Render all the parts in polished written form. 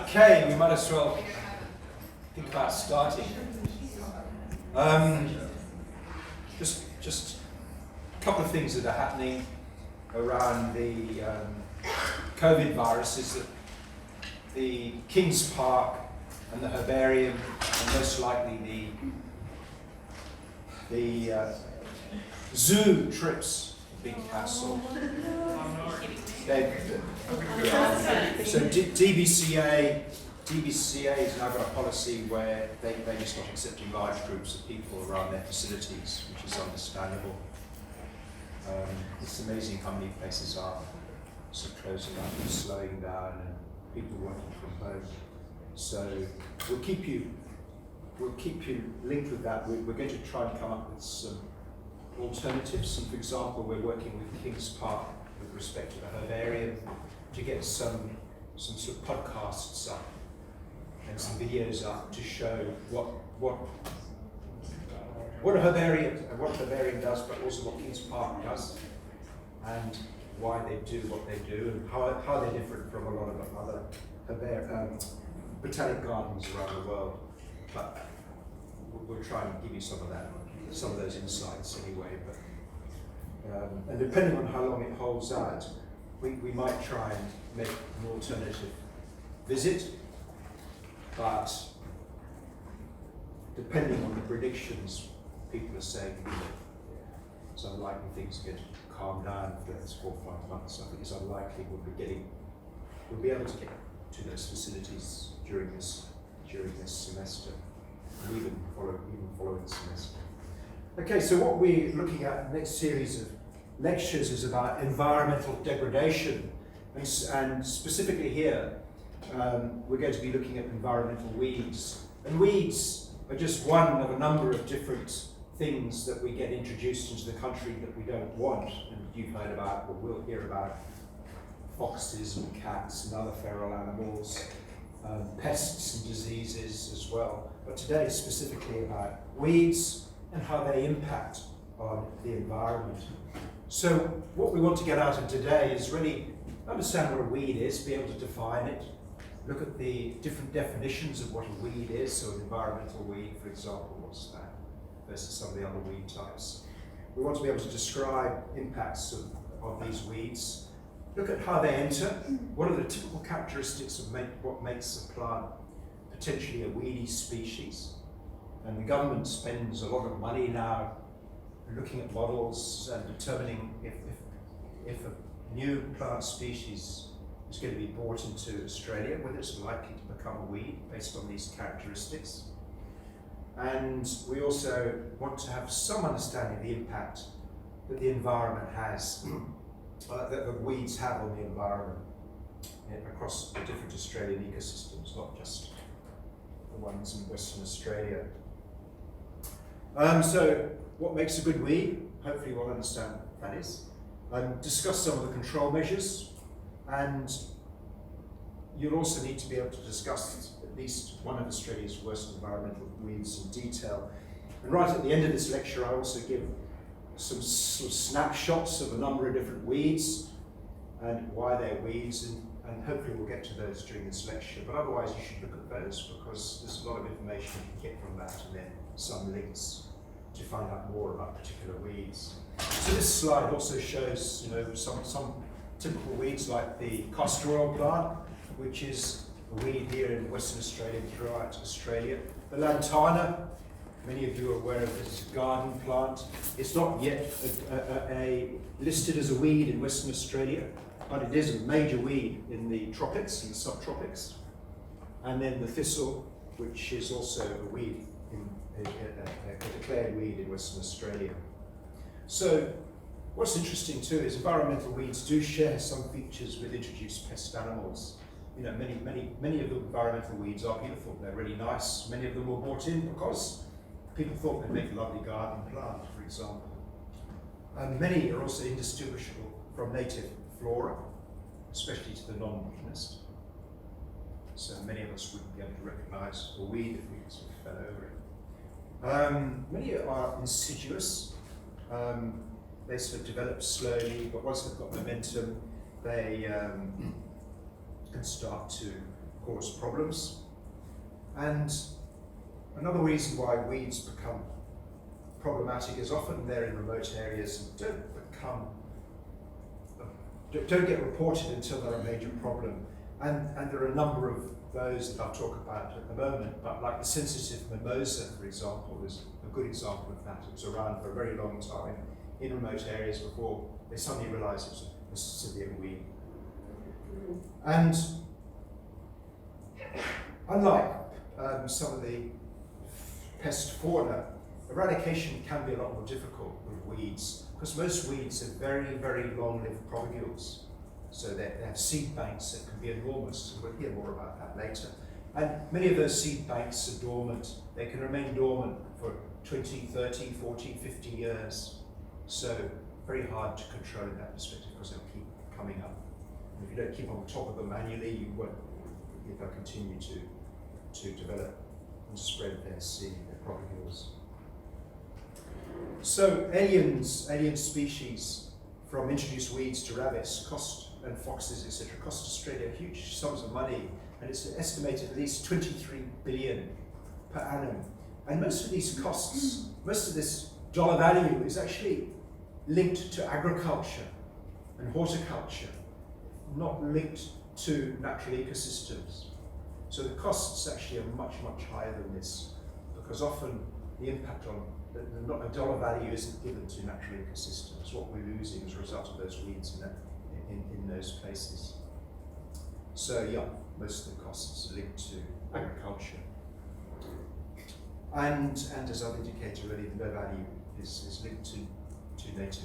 Okay, we might as well think about starting. Just a couple of things that are happening around the COVID virus is that the King's Park and the herbarium, and most likely the zoo trips have been cancelled. So DBCA has now got a policy where they're just not accepting large groups of people around their facilities, which is understandable. It's amazing how many places are sort of closing up and slowing down and people working from home. So we'll keep you linked with that. We're going to try and come up with some alternatives. And for example, we're working with King's Park with respect to the herbarium to get some sort of podcasts up and some videos up to show what a herbarium does, but also what King's Park does, and why they do what they do, and how they're different from a lot of other botanic gardens around the world. But we'll try and give you some of those insights anyway. But and depending on how long it holds out, we might try and make an alternative visit. But depending on the predictions, people are saying it's unlikely things are going to calm down for the next 4 or 5 months. I think it's unlikely we'll be able to get to those facilities during this semester, and even following the semester. Okay, so what we're looking at in the next series of lectures is about environmental degradation, and specifically here we're going to be looking at environmental weeds. And weeds are just one of a number of different things that we get introduced into the country that we don't want, and you've heard about, or will hear about, foxes and cats and other feral animals, pests and diseases as well. But today is specifically about weeds and how they impact on the environment. So what we want to get out of today is really understand what a weed is, be able to define it, look at the different definitions of what a weed is. So an environmental weed, for example, what's that versus some of the other weed types. We want to be able to describe impacts of these weeds, look at how they enter, what are the typical characteristics of what makes a plant potentially a weedy species. And the government spends a lot of money now looking at models and determining if a new plant species is going to be brought into Australia, whether it's likely to become a weed based on these characteristics. And we also want to have some understanding of the impact that the environment has, that the weeds have on the environment across the different Australian ecosystems, not just the ones in Western Australia. So what makes a good weed? Hopefully we'll understand what that is. Discuss some of the control measures, and you'll also need to be able to discuss at least one of Australia's worst environmental weeds in detail. And right at the end of this lecture, I also give some sort of snapshots of a number of different weeds and why they're weeds, and hopefully we'll get to those during this lecture. But otherwise you should look at those, because there's a lot of information you can get from that, and then some links to find out more about particular weeds. So this slide also shows, some typical weeds like the castor oil plant, which is a weed here in Western Australia and throughout Australia. The lantana, Many of you are aware of this garden plant. It's not yet listed as a weed in Western Australia, but it is a major weed in the tropics and the subtropics. And then the thistle, which is also a weed, a declared weed in Western Australia. So what's interesting too is environmental weeds do share some features with introduced pest animals. You know, many of the environmental weeds are beautiful. They're really nice. Many of them were brought in because people thought they'd make a lovely garden plant, for example. And many are also indistinguishable from native flora, especially to the non-botanist. So many of us wouldn't be able to recognise a weed if we sort of fell over it. Many are insidious. They sort of develop slowly, but once they've got momentum, they can start to cause problems. And another reason why weeds become problematic is often they're in remote areas and don't get reported until they're a major problem. And there are a number of those that I'll talk about at the moment, but like the sensitive mimosa, for example, is a good example of that. It was around for a very long time in remote areas before they suddenly realised it was a severe weed. And unlike some of the pest fauna, eradication can be a lot more difficult with weeds, because most weeds are very, very long-lived propagules. So they have seed banks that can be enormous, and we'll hear more about that later. And many of those seed banks are dormant. They can remain dormant for 20, 30, 40, 50 years. So very hard to control in that perspective because they'll keep coming up. And if you don't keep on top of them manually, they'll continue to develop and spread their seed, their propagules. So alien species, from introduced weeds to rabbits, and foxes, etc., cost Australia huge sums of money, and it's estimated at least 23 billion per annum. And most of these costs, most of this dollar value is actually linked to agriculture and horticulture, not linked to natural ecosystems. So the costs actually are much, much higher than this, because often the impact on a dollar value isn't given to natural ecosystems. What we're losing as a result of those weeds in those places. So yeah, most of the costs are linked to agriculture. And as I've indicated already, the no value is linked to native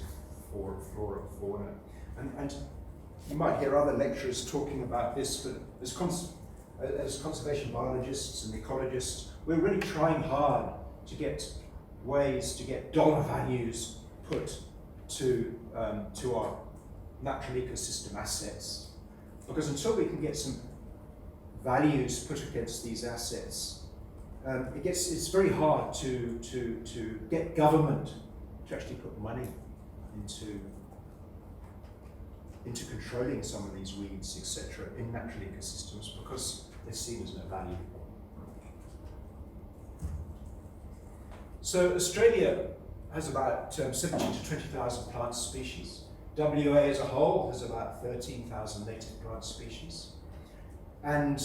flora and fauna. And you might hear other lecturers talking about this, but as conservation biologists and ecologists, we're really trying hard to get ways to get dollar values put to our natural ecosystem assets. Because until we can get some values put against these assets, it's very hard to get government to actually put money into controlling some of these weeds, etc., in natural ecosystems, because they're seen as no value. So Australia has about 17 to 20,000 plant species. WA as a whole has about 13,000 native plant species. And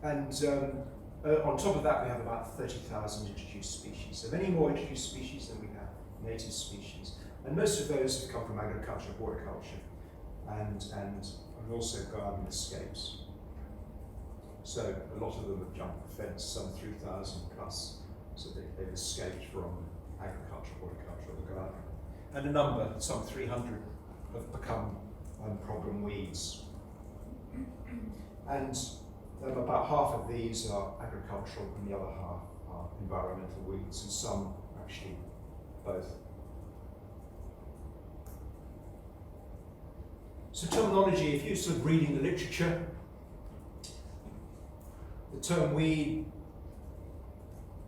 on top of that, we have about 30,000 introduced species. So many more introduced species than we have native species. And most of those have come from agriculture, horticulture, and also garden escapes. So a lot of them have jumped the fence, some 3,000 plus. So they've escaped from agriculture, horticulture, or the garden. And a number, some 300, have become problem weeds. And about half of these are agricultural and the other half are environmental weeds, and some actually both. So terminology, if you're sort of reading the literature, the term weed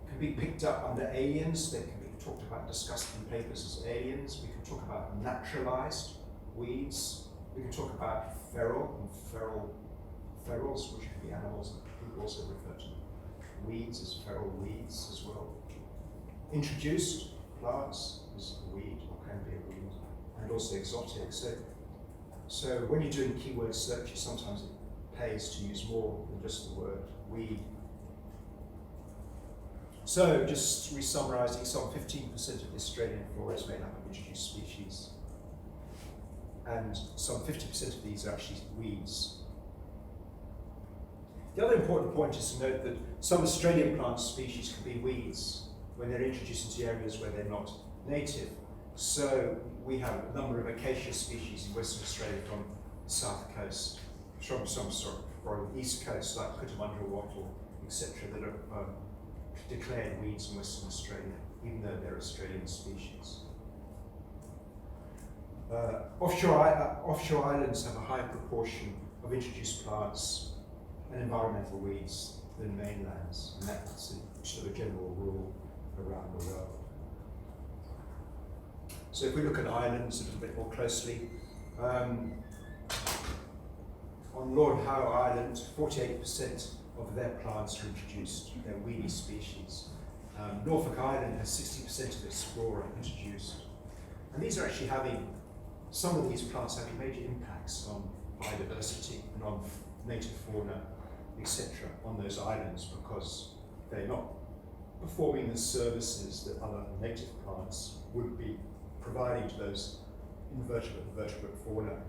can be picked up under aliens. They can be talked about, discussed in papers as aliens. We can talk about naturalized weeds. We can talk about feral and ferals, which can be animals. People also refer to weeds as feral weeds as well. Introduced plants is a weed, or can be a weed, and also exotic. So when you're doing keyword searches, sometimes it pays to use more than just the word weed. So, just re-summarising, some 15% of the Australian flora is made up of introduced species, and some 50% of these are actually weeds. The other important point is to note that some Australian plant species can be weeds when they're introduced into areas where they're not native. So we have a number of Acacia species in Western Australia from the south coast, from the east coast, like Cootamundra wattle, etc., that are declared weeds in Western Australia, even though they're Australian species. Offshore islands have a higher proportion of introduced plants and environmental weeds than mainlands, and that's a sort of a general rule around the world. So if we look at islands a little bit more closely, on Lord Howe Island, 48% of their plants are introduced, they're weedy species. Norfolk Island has 60% of its flora introduced. And these are actually some of these plants having major impacts on biodiversity and on native fauna, etc., on those islands, because they're not performing the services that other native plants would be providing to those invertebrate and vertebrate fauna.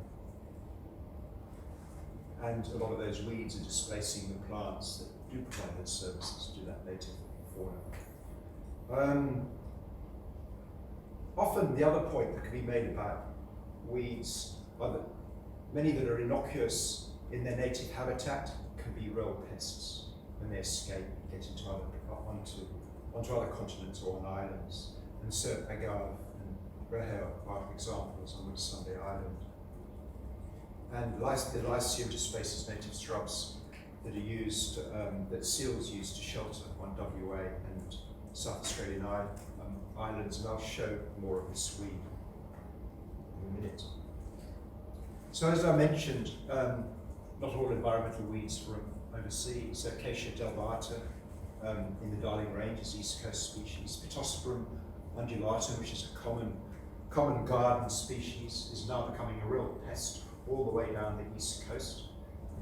And a lot of those weeds are displacing the plants that do provide those services to that native fauna. Often the other point that can be made about weeds are that many that are innocuous in their native habitat can be real pests when they escape and get onto other continents or on islands. And so agave and rehe are examples on Whitsunday Island. And the Lycium displaces native shrubs that are used, that seals use to shelter on WA and South Australian islands, and I'll show more of this weed in a minute. So as I mentioned, not all environmental weeds from overseas. Acacia delbata in the Darling Range is East Coast species. Pittosporum undulatum, which is a common garden species, is now becoming a real pest all the way down the East Coast.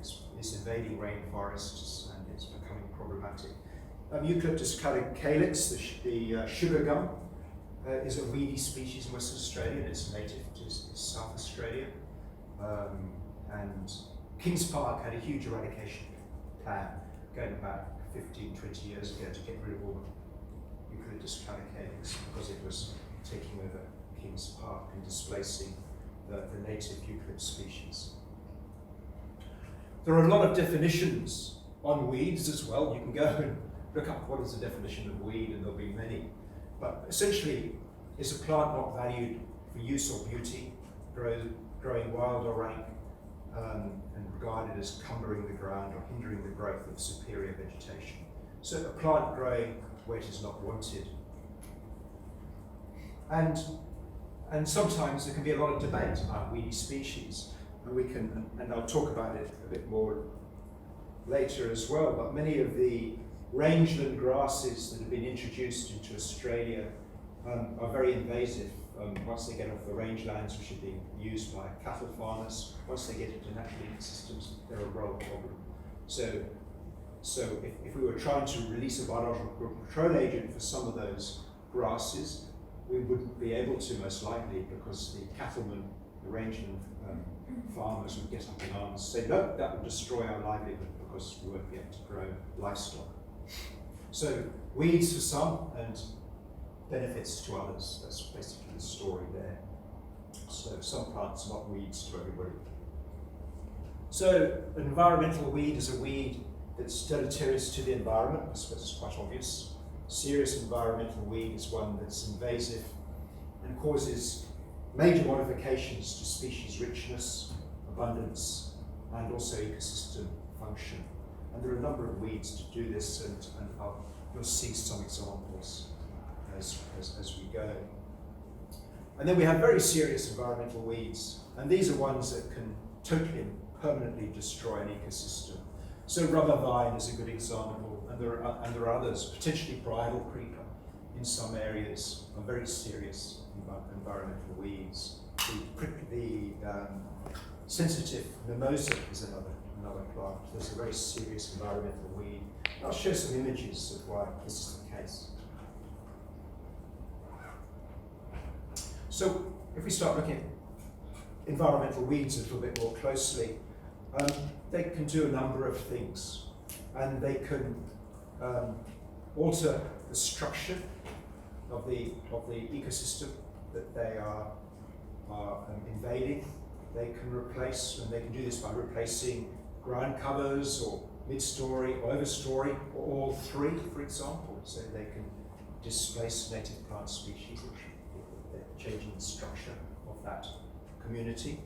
It's invading rainforests and it's becoming problematic. Eucalyptus calyx, the sugar gum, is a weedy species in Western Australia, and it's native to South Australia. And Kings Park had a huge eradication plan going about 15, 20 years ago to get rid of all the Eucalyptus calyx because it was taking over Kings Park and displacing the native eucalypt species. There are a lot of definitions on weeds as well. You can go and look up what is the definition of weed, and there'll be many. But essentially, it's a plant not valued for use or beauty, growing wild or rank, and regarded as cumbering the ground or hindering the growth of superior vegetation. So a plant growing where it is not wanted. And sometimes there can be a lot of debate about weedy species, and I'll talk about it a bit more later as well, but many of the rangeland grasses that have been introduced into Australia are very invasive. Once they get off the rangelands, which are being used by cattle farmers, once they get into natural ecosystems, they're a real problem. So if we were trying to release a biological control agent for some of those grasses, we wouldn't be able to, most likely, because the cattlemen, the rangeland farmers would get up in arms and say, no, that would destroy our livelihood because we won't be able to grow livestock. So weeds for some and benefits to others. That's basically the story there. So some plants, not weeds to everybody. So an environmental weed is a weed that's deleterious to the environment. I suppose it's quite obvious. Serious environmental weed is one that's invasive and causes major modifications to species richness, abundance, and also ecosystem function. And there are a number of weeds to do this, and you'll see some examples as we go. And then we have very serious environmental weeds, and these are ones that can totally and permanently destroy an ecosystem. So rubber vine is a good example, and there are others, potentially bridal creeper in some areas, are very serious environmental weeds. The sensitive mimosa is another plant. There's a very serious environmental weed. I'll show some images of why this is the case. So if we start looking at environmental weeds a little bit more closely, they can do a number of things, and they can alter the structure of the ecosystem that they are invading. They can replace, and they can do this by replacing ground covers or mid-story or overstory, or all three, for example. So they can displace native plant species, they're changing the structure of that community.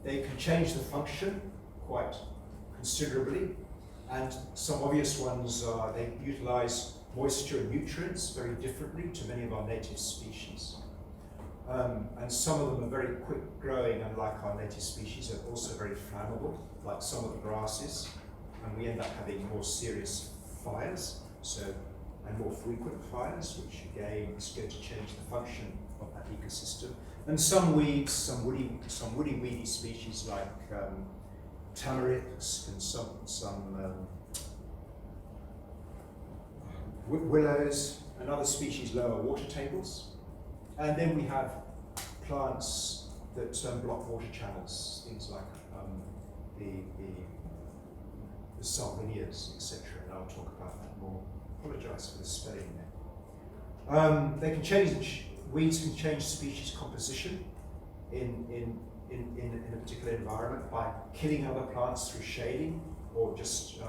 They can change the function quite considerably, and some obvious ones are they utilize moisture and nutrients very differently to many of our native species. And some of them are very quick growing, unlike our native species, are also very flammable, like some of the grasses, and we end up having more serious fires, and more frequent fires, which again is going to change the function of that ecosystem. And some weeds, some woody weedy species like tamarix and some willows and other species lower water tables. And then we have plants that block water channels, things like the salvinias, etc. And I'll talk about that more. Apologise for the spelling there. Weeds can change species composition in a particular environment by killing other plants through shading, or just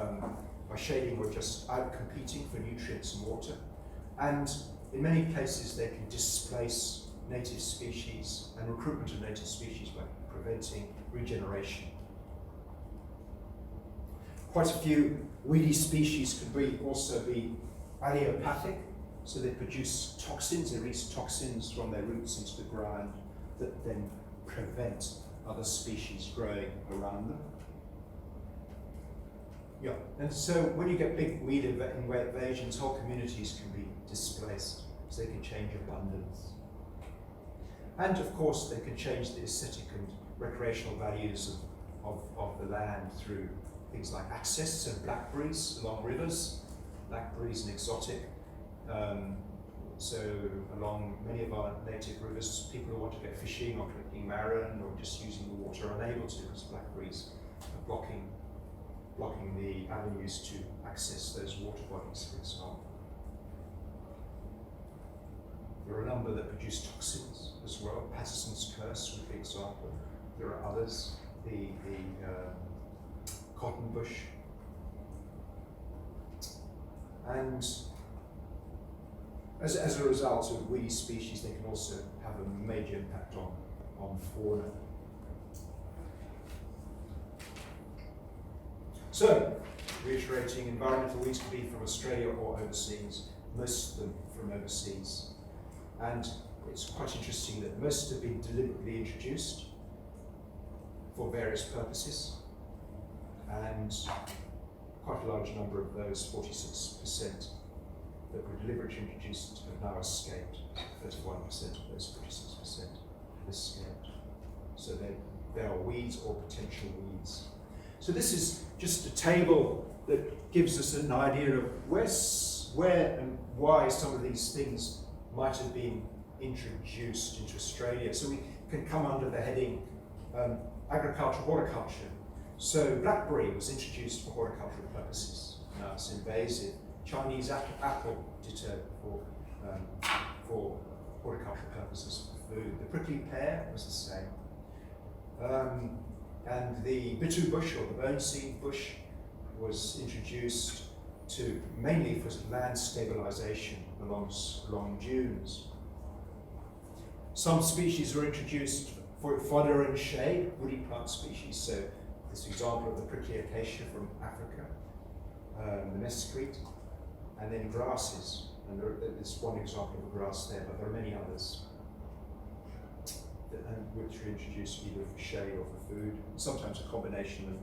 by shading or just out-competing for nutrients and water. And in many cases they can displace native species and recruitment of native species by preventing regeneration. Quite a few weedy species can also be allelopathic, so they produce toxins, they release toxins from their roots into the ground that then prevent other species growing around them. Yeah, and so when you get big weed invasions, whole communities can be displaced, so they can change abundance. And of course they can change the aesthetic and recreational values of the land through things like access, so blackberries along rivers, blackberries and exotic. So along many of our native rivers, people who want to go fishing or collecting marron or just using the water are unable to, because blackberries are blocking the avenues to access those water bodies, for example. There are a number that produce toxins as well. Patterson's curse would be an example. There are others. The cotton bush. And as a result of weedy species, they can also have a major impact on fauna. So, reiterating, environmental weeds can be from Australia or overseas, most of them from overseas. And it's quite interesting that most have been deliberately introduced for various purposes, and quite a large number of those, 46%, that were deliberately introduced have now escaped. 31% of those 46% have escaped. So they are weeds or potential weeds. So this is just a table that gives us an idea of where and why some of these things might have been introduced into Australia. So we can come under the heading agriculture, horticulture. So blackberry was introduced for horticultural purposes. Now it's invasive. Chinese apple ditto for horticultural purposes, for food. The prickly pear was the same. And the bitu bush, or the bone seed bush, was introduced mainly for land stabilization along dunes. Some species were introduced for fodder and shade, woody plant species. So this example of the prickly acacia from Africa, the mesquite, and then grasses. And there's one example of a grass there, but there are many others, which are introduced either for shade or for food, sometimes a combination of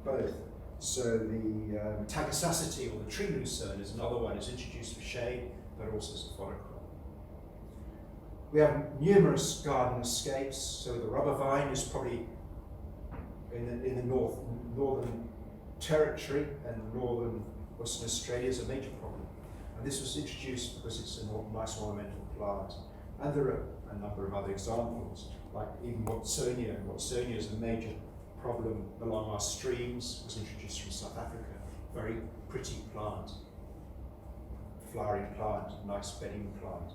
both. So the tagassacity, or the tree lucerne, is another one. It's introduced for shade, but also as a fodder crop. We have numerous garden escapes. So the rubber vine is probably in the northern territory, and northern Western Australia is a major problem. And this was introduced because it's a nice ornamental plant. And there are a number of other examples, like even Watsonia. Watsonia is a major problem along our streams, was introduced from South Africa. Very pretty plant, flowering plant, nice bedding plant.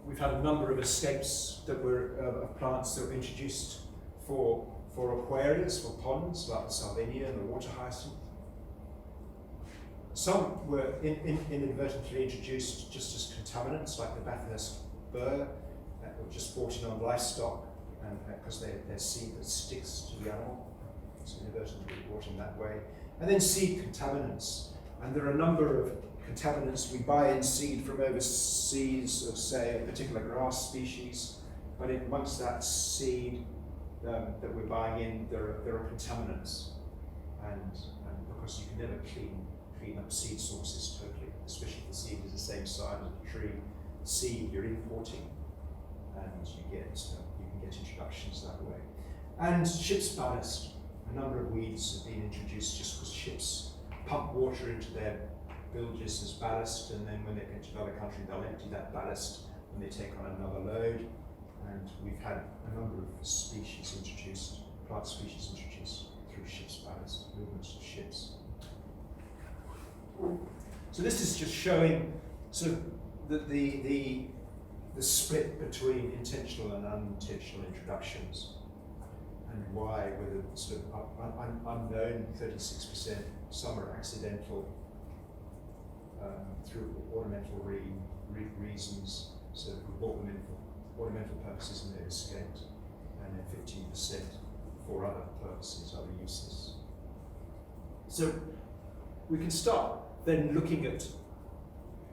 We've had a number of escapes that were of plants that were introduced for aquarias, for ponds, like the Salvinia and the water hyacinth. Some were inadvertently introduced just as contaminants, like the Bathurst burr, that were just brought in on livestock, and because they're seed that sticks to the animal, so inadvertently brought in that way. And then seed contaminants, and there are a number of contaminants we buy in seed from overseas, of say a particular grass species, but amongst that seed that we're buying in, there are contaminants, and because you can never clean up seed sources totally, especially if the seed is the same size as the tree. Seed you're importing, and you can get introductions that way. And ship's ballast. A number of weeds have been introduced just because ships pump water into their bilges as ballast, and then when they get to another country, they'll empty that ballast when they take on another load. And we've had a number of species introduced, plant species introduced through ship's ballast, movements of ships. So this is just showing sort of the split between intentional and unintentional introductions, and why, with a sort of unknown 36%, some are accidental through ornamental reasons, so we bought them in for ornamental purposes and they escaped, and then 15% for other purposes, other uses. So we can start then looking at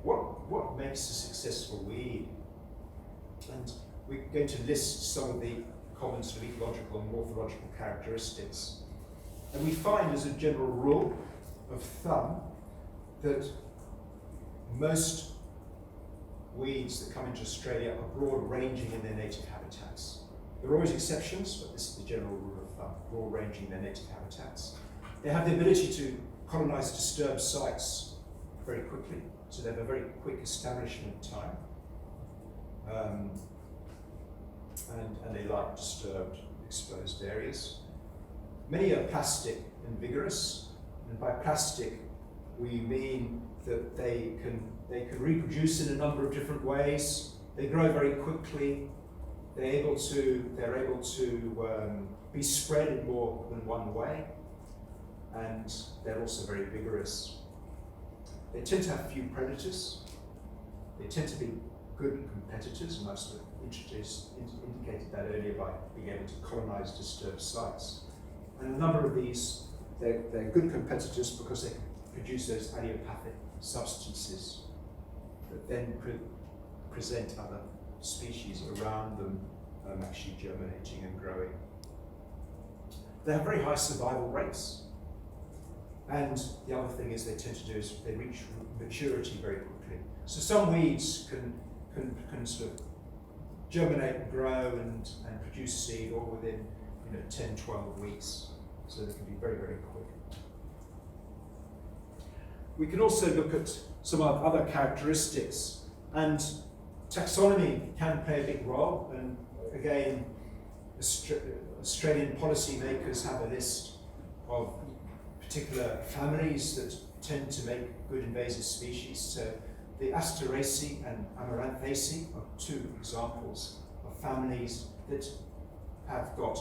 what makes a successful weed. And we're going to list some of the common sort of ecological and morphological characteristics. And we find, as a general rule of thumb, that most weeds that come into Australia are broad-ranging in their native habitats. There are always exceptions, but this is the general rule of thumb, broad-ranging in their native habitats. They have the ability to colonize disturbed sites very quickly, so they have a very quick establishment time. And they like disturbed, exposed areas. Many are plastic and vigorous, and by plastic we mean that they can reproduce in a number of different ways. They grow very quickly. They're able to be spread in more than one way, and they're also very vigorous. They tend to have few predators. They tend to be good competitors, and I sort of indicated that earlier by being able to colonize disturbed sites. And a number of these, they're good competitors because they can produce those allelopathic substances that then present other species around them actually germinating and growing. They have very high survival rates. And the other thing is they tend to do is they reach maturity very quickly. So some weeds can sort of germinate and grow and produce seed all within 10, 12 weeks. So they can be very, very quick. We can also look at some other characteristics, and taxonomy can play a big role. And again, Australian policymakers have a list of particular families that tend to make good invasive species. So the Asteraceae and Amaranthaceae are two examples of families that have got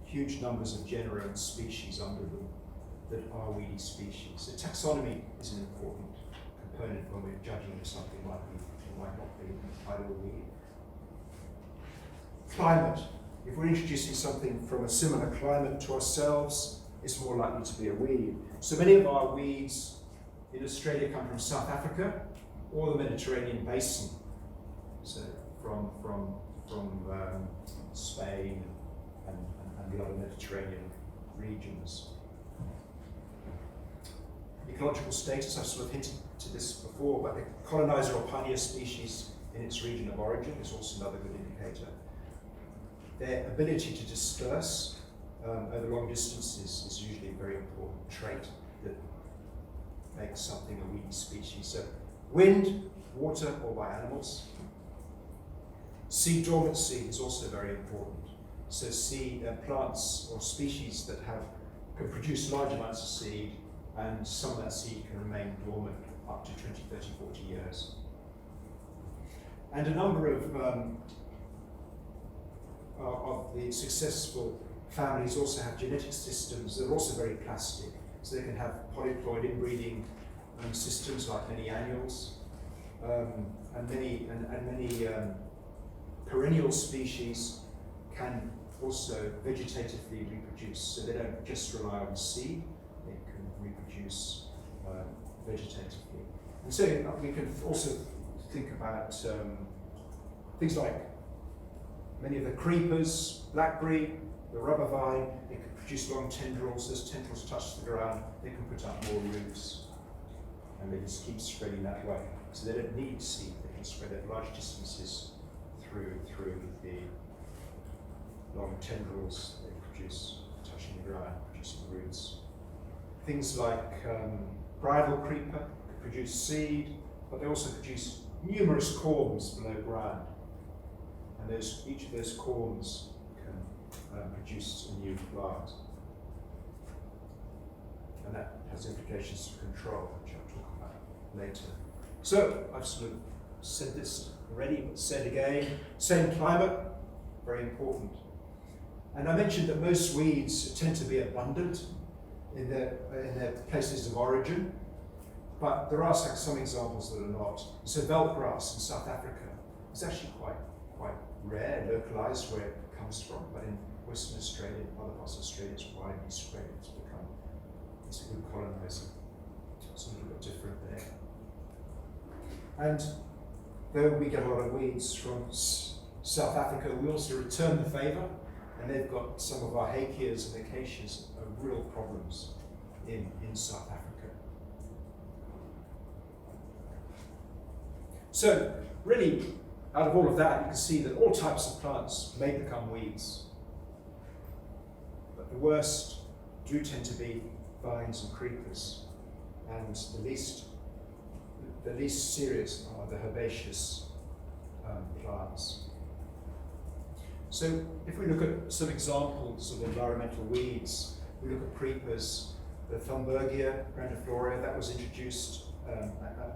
huge numbers of genera and species under them that are weedy species. So taxonomy is an important component when we're judging if something might be or might not be entitled a weed. Climate. If we're introducing something from a similar climate to ourselves, it's more likely to be a weed. So many of our weeds in Australia come from South Africa or the Mediterranean basin. So from Spain and the other Mediterranean regions. Ecological status, I've sort of hinted to this before, but the colonizer or pioneer species in its region of origin is also another good indicator. Their ability to disperse over long distances is usually a very important trait that makes something a weedy species. So wind, water, or by animals. Seed dormancy is also very important. So seed plants or species that can produce large amounts of seed, and some of that seed can remain dormant up to 20, 30, 40 years. And a number of the successful families also have genetic systems that are also very plastic. So they can have polyploid inbreeding systems like many annuals, and many perennial species can also vegetatively reproduce. So they don't just rely on seed, they can reproduce vegetatively. And so we can also think about things like many of the creepers, blackberry, the rubber vine. They can produce long tendrils. Those tendrils touch the ground, they can put up more roots, and they just keep spreading that way. So they don't need seed, they can spread at large distances through the long tendrils they produce, touching the ground, producing roots. Things like bridal creeper can produce seed, but they also produce numerous corms below ground. And each of those corms can produce a new plant. And that has implications for control, which I'll talk about later. So I've sort of said this already, but said again, same climate, very important. And I mentioned that most weeds tend to be abundant in their places of origin, but there are some examples that are not. So veldgrass in South Africa is actually quite rare, localized where it comes from, but in Western Australia and other parts of Australia it's widely spread. It's a good colonizer. It's a little bit different there. And though we get a lot of weeds from South Africa, we also return the favour, and they've got some of our Acacias and Acacias are real problems in South Africa. So really, out of all of that, you can see that all types of plants may become weeds. But the worst do tend to be vines and creepers, and the least serious are the herbaceous plants. So if we look at some examples of environmental weeds, we look at creepers, the Thunbergia grandiflora, that was introduced,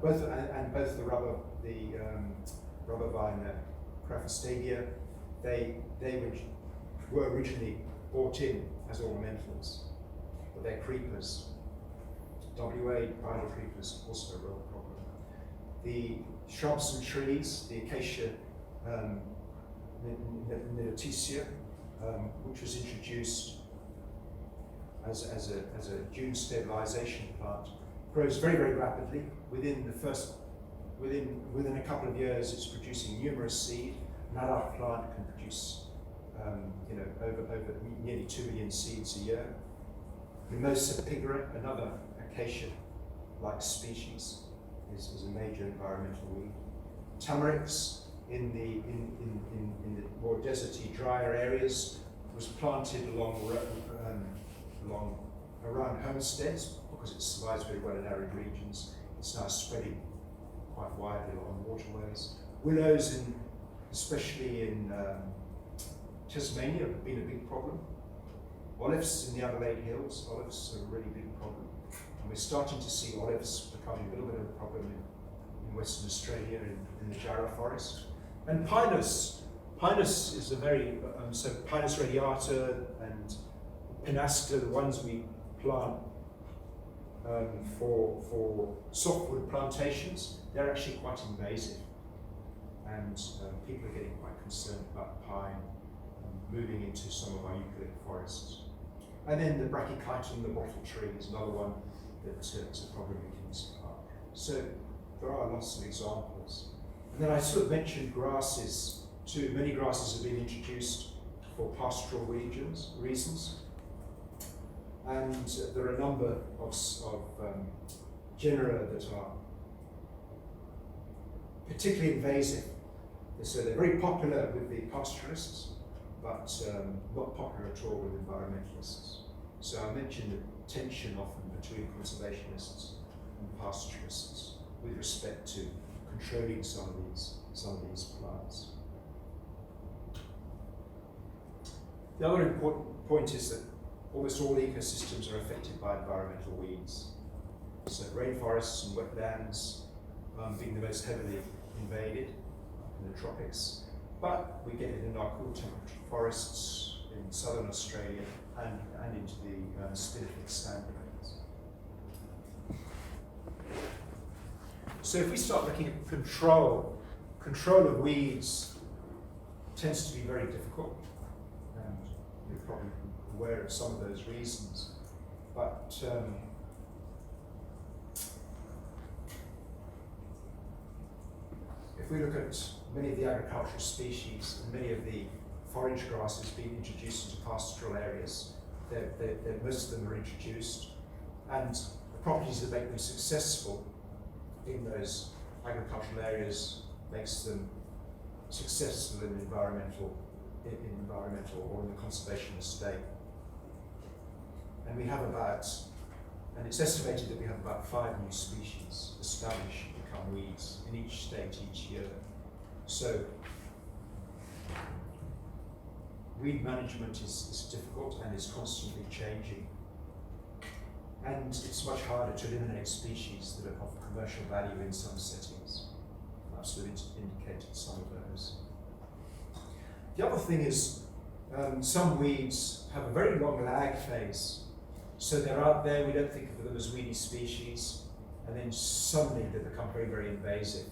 both the rubber vine, Craphostadia, they were originally brought in as ornamentals, but they're creepers. WA, bridal creepers, also a real problem. The shrubs and trees, the Acacia Acacia, which was introduced as a dune stabilization plant, grows very, very rapidly. Within a couple of years, it's producing numerous seed. An adult plant can produce over nearly 2 million seeds a year. Mimosa pigra, another acacia-like species, is a major environmental weed. Tamarix in the more deserty, drier areas was planted around homesteads because it survives very well in arid regions. It's now spreading quite widely along waterways. Willows, especially in Tasmania, have been a big problem. Olives in the Adelaide Hills, olives are a really big problem. And we're starting to see olives becoming a little bit of a problem in Western Australia, in the Jarrah forest. And Pinus is a very, so Pinus radiata and Pinasca, the ones we plant for softwood plantations, they're actually quite invasive. And people are getting quite concerned about pine moving into some of our eucalypt forests. And then the Brachychiton, the bottle tree, is another one that's a problem in Kings Park. So there are lots of examples. And then I sort of mentioned grasses too. Many grasses have been introduced for pastoral reasons. And there are a number of genera that are particularly invasive. So they're very popular with the pastoralists, but not popular at all with environmentalists. So I mentioned the tension often between conservationists and pastoralists with respect to controlling some of these plants. The other important point is that almost all ecosystems are affected by environmental weeds. So rainforests and wetlands being the most heavily invaded in the tropics, but we get it in our cool temperature forests in southern Australia and into the spinifex sandplains. So if we start looking at control of weeds tends to be very difficult, and you're probably aware of some of those reasons. But if we look at many of the agricultural species and many of the forage grasses being introduced into pastoral areas, most of them are introduced, and the properties that make them successful in those agricultural areas makes them successful in environmental or in the conservation state. And we have and it's estimated that we have about 5 new species established and become weeds in each state each year. So weed management is difficult and is constantly changing. And it's much harder to eliminate species that are of commercial value in some settings. I've sort of indicated some of those. The other thing is some weeds have a very long lag phase. So they're out there, we don't think of them as weedy species, and then suddenly they become very, very invasive.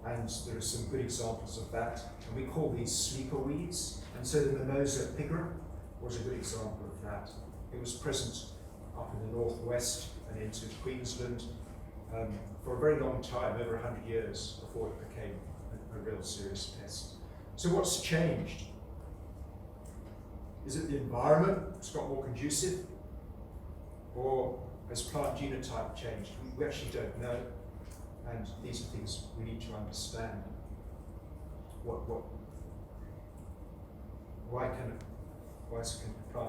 And there are some good examples of that. And we call these sleeper weeds. And so the Mimosa pigra was a good example of that. It was present up in the northwest and into Queensland for a very long time, over 100 years, before it became a real serious pest. So what's changed? Is it the environment that's got more conducive? Or has plant genotype changed? We actually don't know. And these are things we need to understand. Why can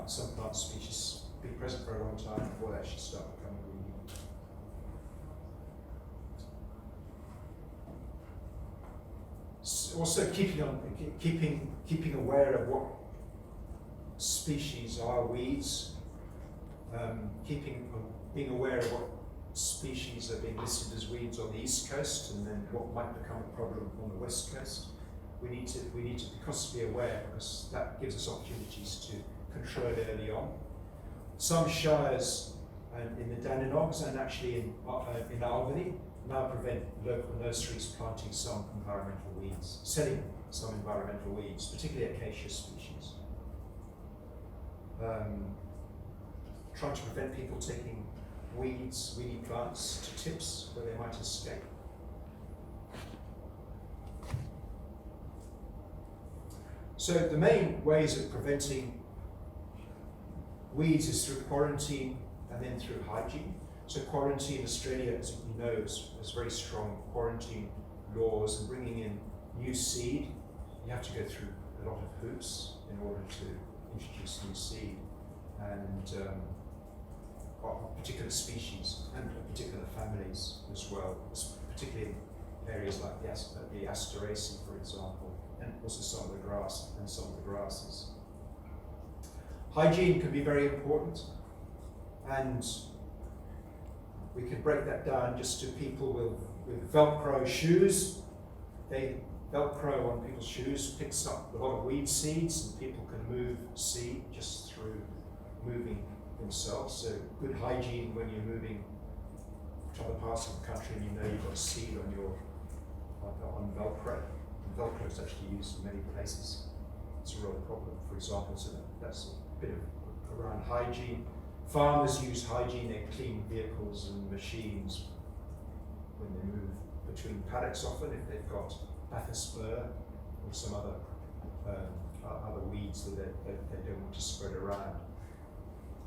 some plant species be present for a long time before they actually start becoming weedy? Also keeping aware of what species are weeds, being aware of what species are being listed as weeds on the east coast, and then what might become a problem on the west coast. We need to be constantly aware, because that gives us opportunities to control it early on. Some shires in the Dandenongs and actually in Albany now prevent local nurseries planting some environmental weeds, selling some environmental weeds, particularly Acacia species. Trying to prevent people taking weedy plants to tips where they might escape. So the main ways of preventing weeds is through quarantine and then through hygiene. So quarantine, Australia, as you know, has very strong quarantine laws, and bringing in new seed, you have to go through a lot of hoops in order to introduce new seed, and particular species and particular families as well, particularly in areas like the Asteraceae, for example, and also some of the grass and some of the grasses. Hygiene can be very important, and we can break that down just to people with Velcro shoes. Velcro on people's shoes picks up a lot of weed seeds, and people can move seed just through moving themselves. So good hygiene when you're moving to other parts of the country and you know you've got a seed on Velcro. And Velcro is actually used in many places. It's a real problem, for example, so that's a bit of around hygiene. Farmers use hygiene, they clean vehicles and machines when they move between paddocks often, if they've got Bathurst burr or some other weeds that they don't want to spread around.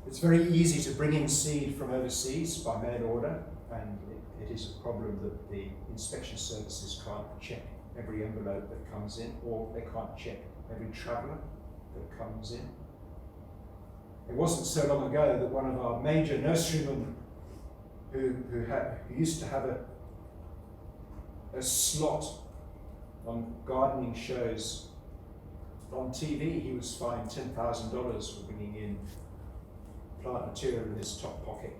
It's very easy to bring in seed from overseas by mail order, and it is a problem that the inspection services can't check every envelope that comes in, or they can't check every traveller that comes in. It wasn't so long ago that one of our major nurserymen who used to have a slot on gardening shows on TV. He was fined $10,000 for bringing in plant material in his top pocket.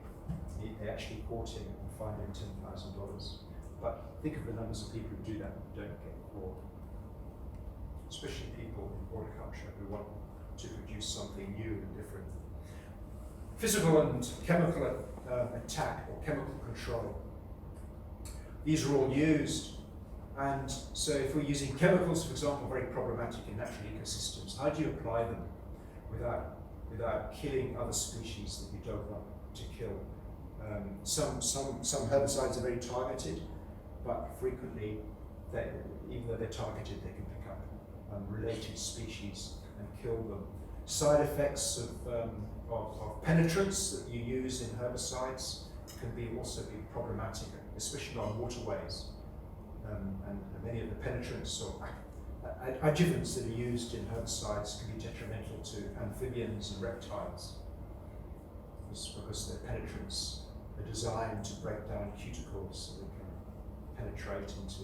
They actually caught him and fined him $10,000. But think of the numbers of people who do that and don't get caught. Especially people in horticulture who want to produce something new and different. Physical and chemical attack or chemical control. These are all used. And so if we're using chemicals, for example, very problematic in natural ecosystems, how do you apply them without killing other species that you don't want to kill? Some herbicides are very targeted, but frequently, even though they're targeted, they can pick up related species and kill them. Side effects of penetrants that you use in herbicides can also be problematic, especially on waterways. And many of the penetrants or adjuvants that are used in herbicides can be detrimental to amphibians and reptiles because their penetrants are designed to break down cuticles so they can penetrate into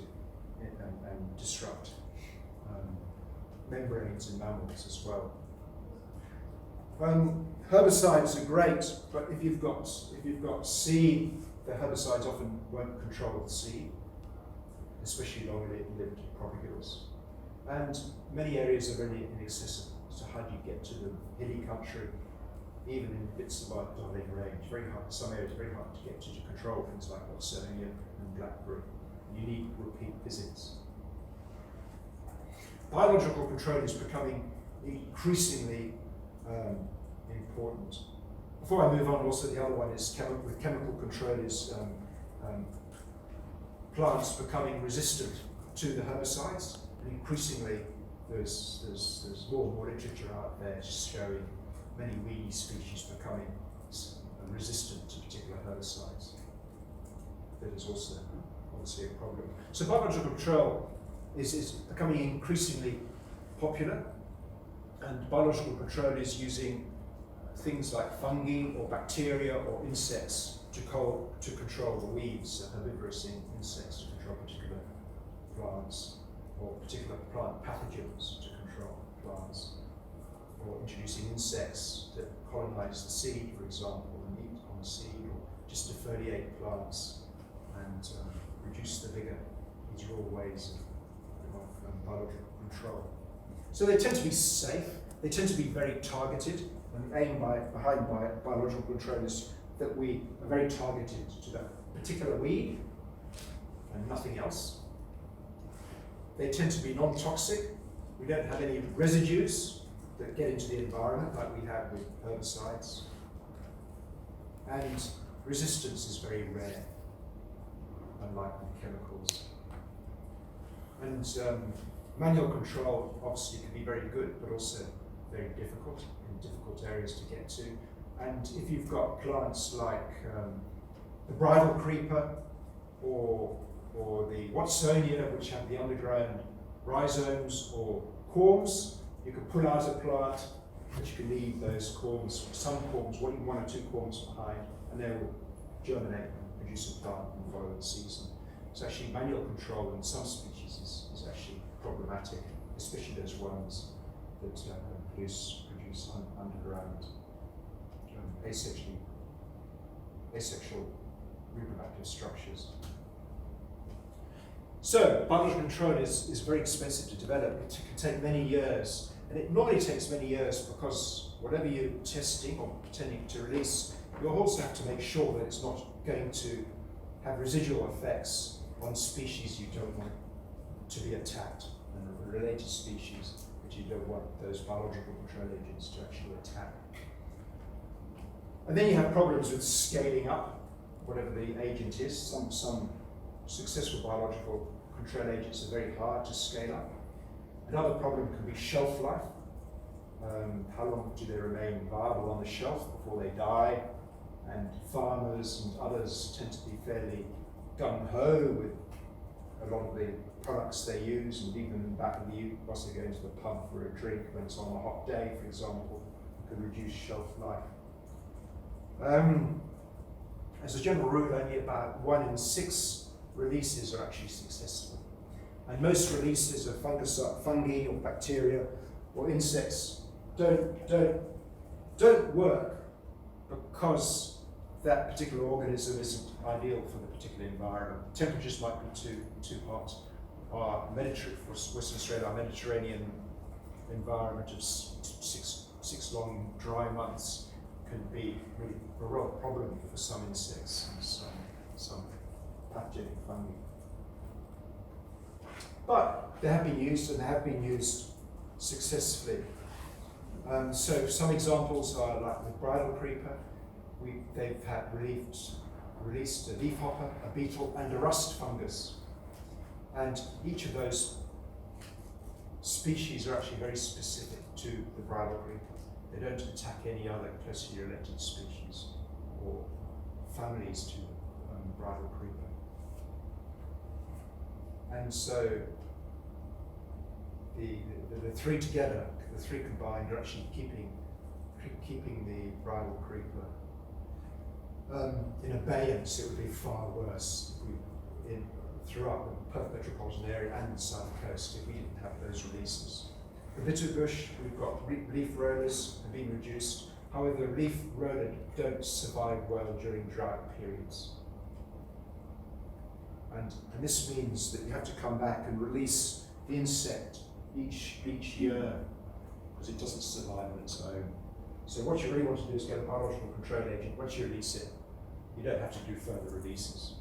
and disrupt membranes in mammals as well. Herbicides are great, but if you've got seed, the herbicides often won't control the seed, especially long-lived propagules. And many areas are very inaccessible. So how do you get to them? Hilly country, even in bits of Arctic range, very hard. Some areas very hard to get to control things like Watsonia and blackberry. You need repeat visits. Biological control is becoming increasingly important. Before I move on, also the other one is chemical control is plants becoming resistant to the herbicides, and increasingly there's more and more literature out there showing many weedy species becoming resistant to particular herbicides. That is also obviously a problem. So biological control is becoming increasingly popular, and biological control is using things like fungi or bacteria or insects to control the weeds, herbivorous insects to control particular plants, or particular plant pathogens to control plants, or introducing insects that colonize the seed, for example, and eat on the seed, or just defoliate plants and reduce the vigor. These are all ways of biological control. So they tend to be safe, they tend to be very targeted, and the aim behind biological control is that we are very targeted to that particular weed and nothing else. They tend to be non-toxic. We don't have any residues that get into the environment like we have with herbicides. And resistance is very rare, unlike with chemicals. And manual control obviously can be very good, but also very difficult in difficult areas to get to. And if you've got plants like the bridal creeper or the Watsonia, which have the underground rhizomes or corms, you can pull out a plant, but you can leave those corms, some corms, one or two corms behind, and they will germinate and produce a plant and follow the season. So actually manual control in some species is actually problematic, especially those ones that produce underground asexual reproductive structures. So biological control is very expensive to develop. It can take many years, and it normally takes many years because whatever you're testing or pretending to release, you'll also have to make sure that it's not going to have residual effects on species you don't want to be attacked, and related species that you don't want those biological control agents to actually attack. And then you have problems with scaling up whatever the agent is. Some successful biological control agents are very hard to scale up. Another problem can be shelf life. How long do they remain viable on the shelf before they die? And farmers and others tend to be fairly gung-ho with a lot of the products they use, and even back in the once they go into the pub for a drink when it's on a hot day, for example, can reduce shelf life. as a general rule, only about 1 in 6 releases are actually successful. And most releases of fungi or bacteria or insects don't work because that particular organism isn't ideal for the particular environment. Temperatures might be too hot. Our Western Australia, our Mediterranean environment of 6 long dry months can be really a real problem for some insects and some pathogenic fungi. But they have been used, and they have been used successfully. So some examples are like the bridal creeper. They've had released a leafhopper, a beetle, and a rust fungus. And each of those species are actually very specific to the bridal creeper. They don't attack any other closely related species or families to bridal creeper. And so the three together, the three combined, are actually keeping the bridal creeper in abeyance. It would be far worse throughout the Perth metropolitan area and the south coast if we didn't have those releases. The bitterbush, we've got leaf rollers have been reduced. However, leaf roller don't survive well during drought periods. And this means that you have to come back and release the insect each year because it doesn't survive on its own. So what you really want to do is get a biological control agent. Once you release it, you don't have to do further releases.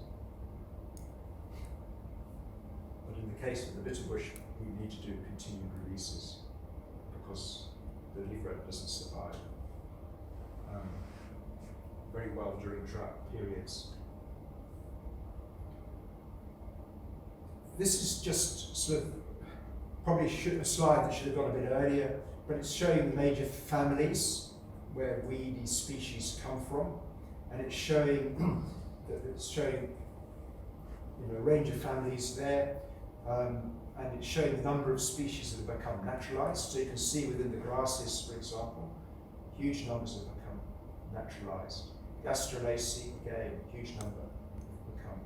But in the case of the bitterbush, we need to do continued releases because the leaf roller doesn't survive very well during drought periods. This is just sort of probably a slide that should have gone a bit earlier, but it's showing the major families where weedy species come from, and it's showing a range of families there, and it's showing the number of species that have become naturalized. So you can see within the grasses, for example, huge numbers have become naturalized. The Astrolaceae, again, huge number have become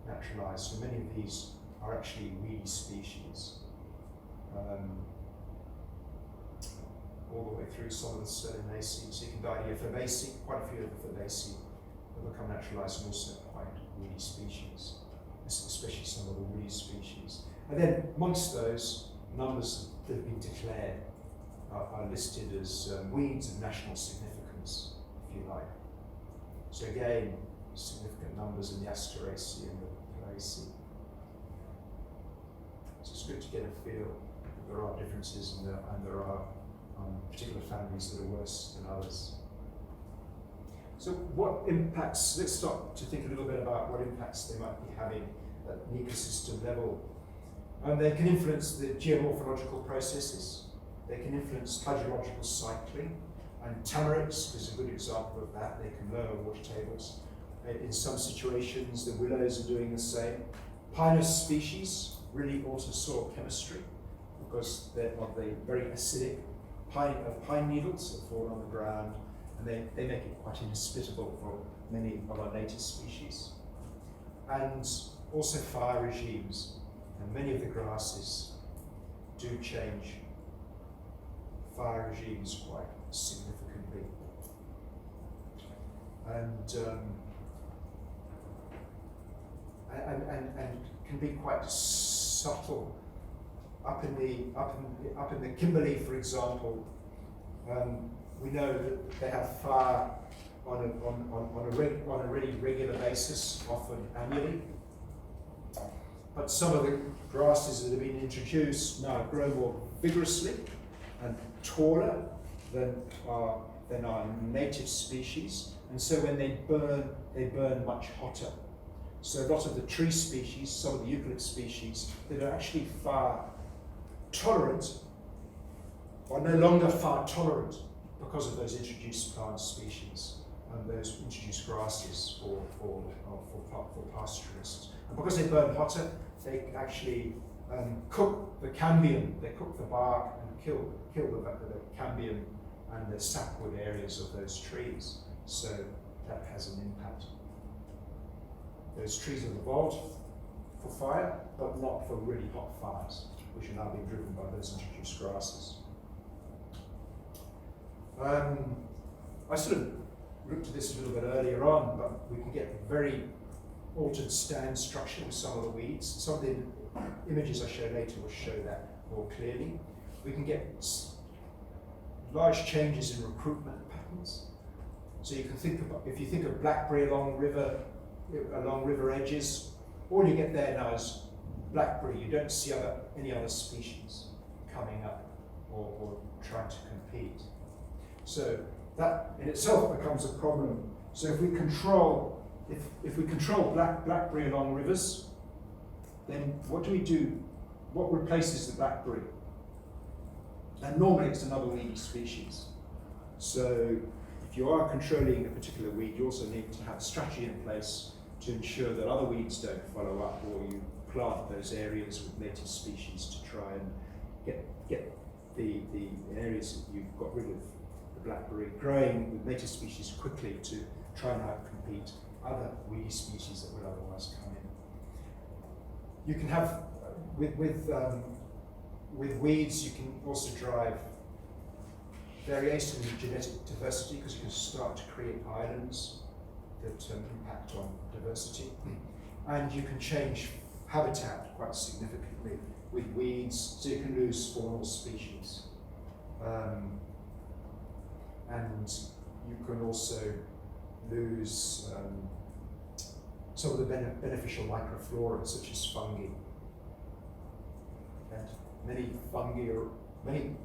naturalized. So many of these are actually weedy species. All the way through some of the Solanaceae. So you can die here. Fabaceae, quite a few of the Fabaceae have become naturalized and also quite weedy species, especially some of the weedy species. And then amongst those, numbers that have been declared are listed as weeds of national significance, if you like. So again, significant numbers in the Asteraceae and the Fabaceae. So it's good to get a feel that there are differences and there are particular families that are worse than others. So what impacts, let's start to think a little bit about what impacts they might be having at an ecosystem level. They can influence the geomorphological processes. They can influence hydrological cycling, and tamarix is a good example of that. They can lower water tables. In some situations, the willows are doing the same. Pinus species really alter soil chemistry because they're very acidic pine needles that fall on the ground, and they make it quite inhospitable for many of our native species. And also fire regimes, and many of the grasses do change fire regimes quite significantly. And can be quite subtle. Up in the Kimberley, for example, we know that they have fire on a really regular basis, often annually. But some of the grasses that have been introduced now grow more vigorously and taller than our native species, and so when they burn much hotter. So a lot of the tree species, some of the eucalypt species, that are actually fire tolerant are no longer fire tolerant because of those introduced plant species and those introduced grasses for pastoralists. And because they burn hotter, they actually cook the cambium, they cook the bark and kill the cambium and the sapwood areas of those trees. So that has an impact Those trees have evolved for fire, but not for really hot fires, which are now being driven by those introduced grasses. I sort of looked at this a little bit earlier on, but we can get very altered stand structure with some of the weeds. Some of the images I show later will show that more clearly. We can get large changes in recruitment patterns. So you can think about, if you think of blackberry along river edges, all you get there now is blackberry. You don't see any other species coming up or trying to compete. So that in itself becomes a problem. So if we control blackberry along rivers, then what do we do? What replaces the blackberry? And normally it's another weedy species. So if you are controlling a particular weed, you also need to have a strategy in place to ensure that other weeds don't follow up, or you plant those areas with native species to try and get the areas that you've got rid of the blackberry growing with native species quickly to try and outcompete other weedy species that would otherwise come in. You can have, with weeds, you can also drive variation in genetic diversity, because you can start to create islands that impact on diversity. And you can change habitat quite significantly with weeds, so you can lose faunal species. And you can also lose some of the beneficial microflora, such as fungi. And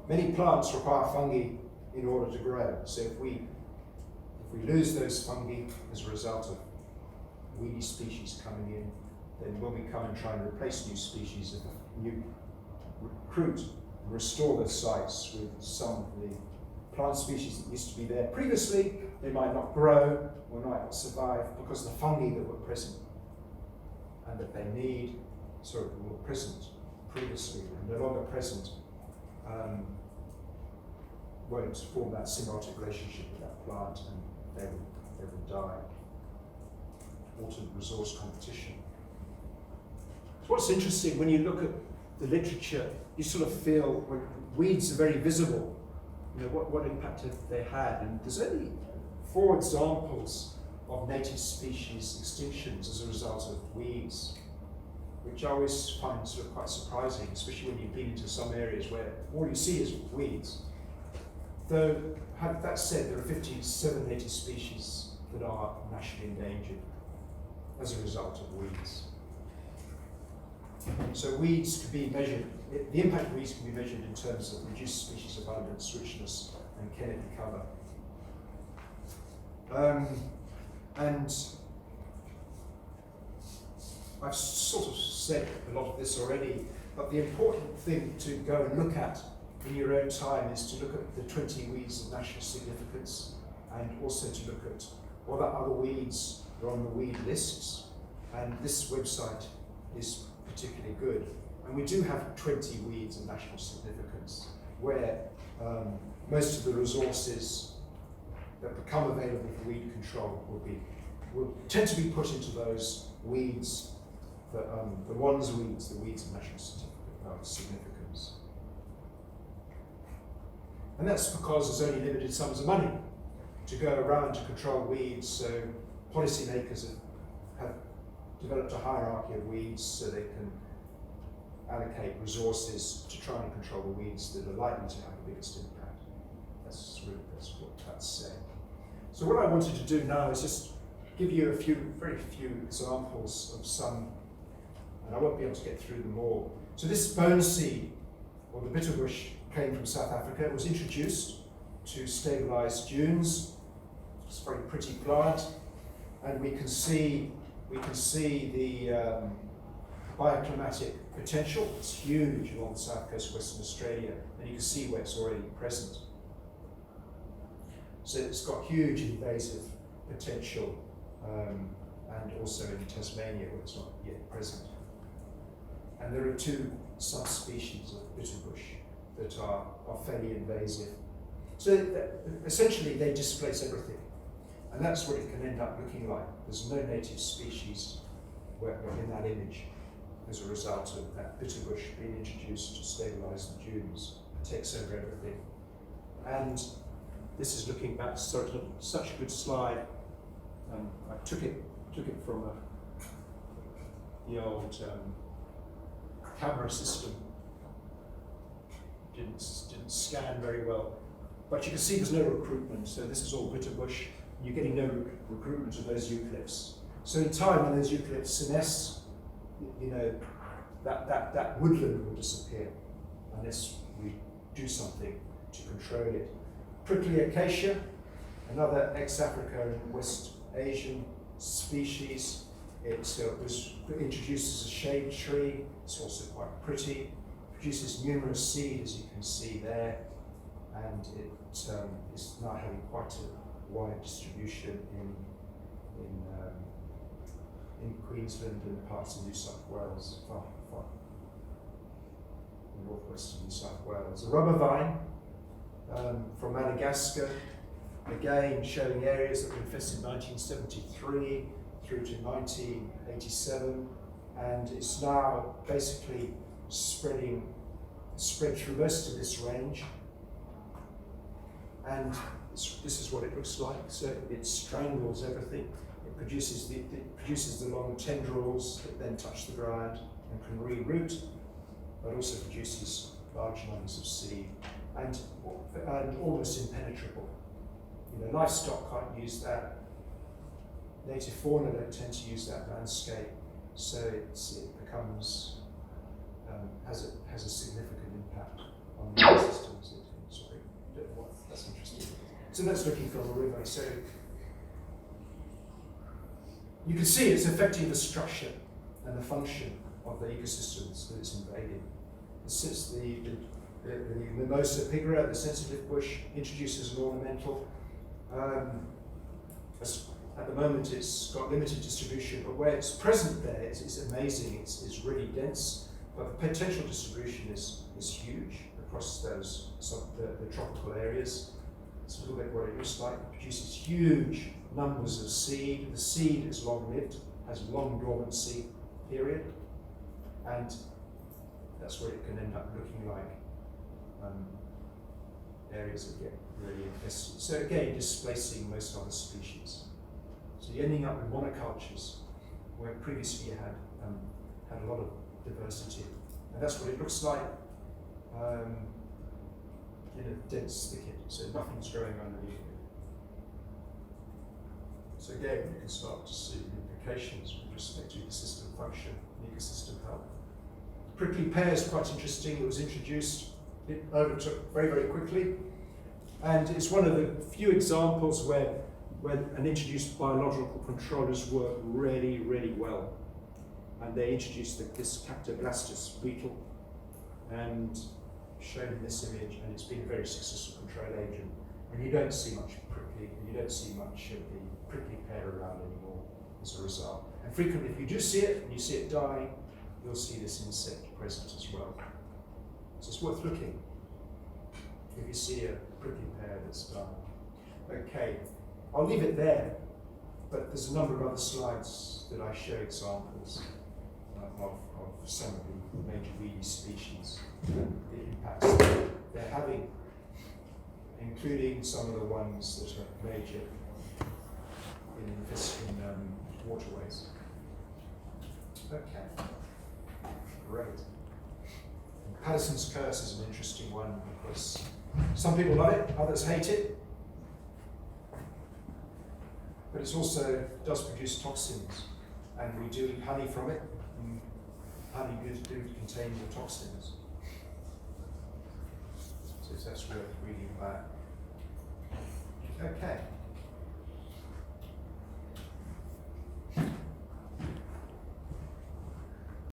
many plants require fungi in order to grow. So if we lose those fungi as a result of weedy species coming in, then when we come and try and replace new species, if you recruit and restore those sites with some of the plant species that used to be there previously, they might not grow or might not survive because the fungi that were present and that they need, were present previously and no longer present, won't form that symbiotic relationship with that plant, and they will die. Alternate resource competition. So what's interesting, when you look at the literature, you sort of feel when weeds are very visible, what impact have they had? And there's only 4 examples of native species extinctions as a result of weeds, which I always find sort of quite surprising, especially when you've been into some areas where all you see is weeds. Though, that said, there are 57 native species that are nationally endangered as a result of weeds. So weeds can be measured, the impact of weeds can be measured in terms of reduced species abundance, richness, and canopy cover. And I've sort of said a lot of this already, but the important thing to go and look at in your own time is to look at the 20 weeds of national significance, and also to look at what other weeds are on the weed lists. And this website is particularly good. And we do have 20 weeds of national significance, where most of the resources that become available for weed control will tend to be put into those weeds, the weeds of national significance. And that's because there's only limited sums of money to go around to control weeds, so policymakers have developed a hierarchy of weeds so they can allocate resources to try and control the weeds that are likely to have the biggest impact. That's what that's saying. So what I wanted to do now is just give you very few examples of some, and I won't be able to get through them all. So this bone seed, or the bitterbush, came from South Africa. It was introduced to stabilise dunes. It's a very pretty plant, and we can see the bioclimatic potential. It's huge along the south coast of Western Australia, and you can see where it's already present. So it's got huge invasive potential, and also in Tasmania where it's not yet present. And there are 2 subspecies of bitterbush that are fairly invasive. So essentially they displace everything. And that's what it can end up looking like. There's no native species in that image as a result of that bitter bush being introduced to stabilise the dunes. It takes over everything. And this is looking back, such a good slide. I took it from the old camera system. Didn't scan very well. But you can see there's no recruitment, so this is all bitter bush. You're getting no recruitment of those eucalypts. So in time, when those eucalypts senesce, you know, that woodland will disappear unless we do something to control it. Prickly acacia, another ex-Africa and West Asian species. It was introduced as a shade tree. It's also quite pretty. Produces numerous seed, as you can see there, and it is now having quite a wide distribution in Queensland and parts of New South Wales, far northwest of New South Wales. A rubber vine from Madagascar, again showing areas that were infested in 1973 through to 1987, and it's now basically spread through most of this range. And this is what it looks like. So it strangles everything. It produces the long tendrils that then touch the ground and can reroot, but also produces large numbers of seed and almost impenetrable. You know, livestock can't use that. Native fauna don't tend to use that landscape, so it becomes has a significant impact on the ecosystems. Sorry, that's interesting. So that's looking from a river. So you can see it's affecting the structure and the function of the ecosystems that it's invading. Since the Mimosa pigra, the sensitive bush, introduces an ornamental. At the moment it's got limited distribution, but where it's present there, it's amazing. It's really dense, but the potential distribution is huge across the tropical areas. It's a little bit what it looks like. It produces huge numbers of seed. The seed is long-lived, has a long dormancy period, and that's what it can end up looking like. Areas that get really infested. So again, displacing most other species. So you're ending up with monocultures, where previously you had a lot of diversity. And that's what it looks like in a dense thicket, so nothing's growing underneath it. So again, you can start to see the implications with respect to ecosystem function and ecosystem health. Prickly pear is quite interesting. It was introduced, it overtook very, very quickly. And it's one of the few examples where an introduced biological controllers work really, really well. And they introduced this Captoblastus beetle, and shown in this image, and it's been a very successful control agent. And you don't see much prickly, and you don't see much of the prickly pear around anymore as a result. And frequently, if you do see it, and you see it dying, you'll see this insect present as well. So it's worth looking if you see a prickly pear that's dying. Okay, I'll leave it there, but there's a number of other slides that I show examples of some of the major weedy species and the impacts they're having, including some of the ones that are major in waterways. Okay, great. And Patterson's curse is an interesting one because some people love it, others hate it, but it also does produce toxins, and we do eat honey from it. Honey do contain more toxins, so that's worth reading about. Okay.